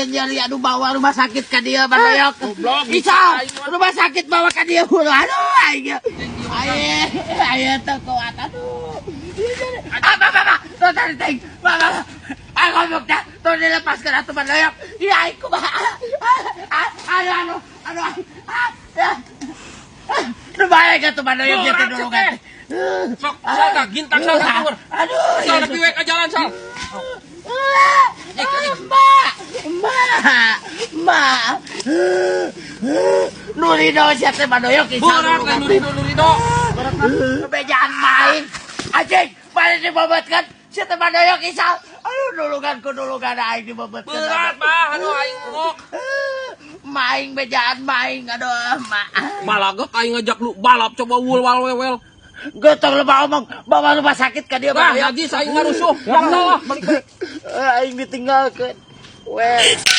Jadi aduh bawa rumah sakit ka dia Bandoyok. Goblok. Isal, rumah sakit bawa ka dia hulu. Aduh, ayo teu kuat. Aduh. Apa. Tuh tadi ting. Mama. Aku ngomong dah. Tuh dilepaskan atuh Bandoyok. Iya, aku mah. Aduh. Aduh baik atuh Bandoyok jatuh dulu kan. Sok, sal gintang sal keluar. Aduh. Sal lebih ke jalan sal. Mbak. Nurido siapa teh Bandoyok kisah Berat lah Nurido. Kebejaan main. Anjing, balik dibobotkan. Siapa teh Bandoyok kisah. Aduh, dulungan aing dibobotkan. Berat bah, anu aing ngok. Maing bejaan maing, aduh, mak. Balagek aing ngajak lu balap coba wul-wal wewel. Gotong lu ngomong bawa rumah sakit ka dia Bah, Bandoyok. najis aing ngarusuh. Yang salah balik. Aing ditinggalkeun. Weh.